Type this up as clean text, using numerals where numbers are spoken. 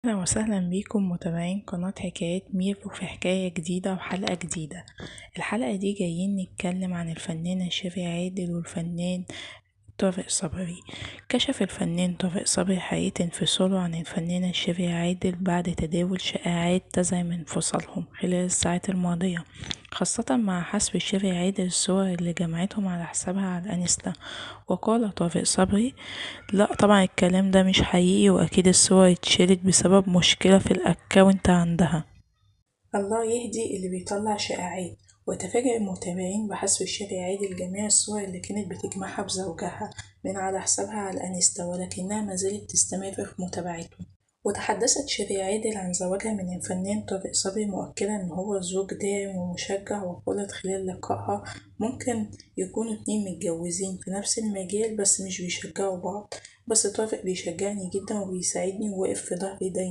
أهلا وسهلا بيكم متابعين قناة حكايات ميرو في حكاية جديدة وحلقة جديدة. الحلقة دي جايين نتكلم عن الفنان شيرين عادل والفنان طارق صبري. كشف الفنان طارق صبري حقيقة انفصاله عن الفنانة شيرين عادل بعد تداول شائعات تزعم انفصالهم خلال الساعات الماضية، خاصة مع حذف شيرين عادل الصور اللي جمعتهم على حسابها على الانستا. وقال طارق صبري: لا طبعا الكلام ده مش حقيقي، واكيد الصور اتشالت بسبب مشكلة في الاكونت عندها. الله يهدي اللي بيطلع شائعات. وتفاجأ المتابعين بحذف شيرين عادل جميع الصور اللي كانت بتجمعها بزوجها من على حسابها على الانستا، ولكنها ما زالت تستمر في متابعته. وتحدثت شيرين عادل عن زواجها من الفنان طارق صبري، مؤكدة ان هو زوج داعم ومشجع، وقالت خلال لقائها: ممكن يكونوا اتنين متجوزين في نفس المجال بس مش بيشجعوا بعض، بس طارق بيشجعني جدا وبيساعدني وواقف في ظهري دايما.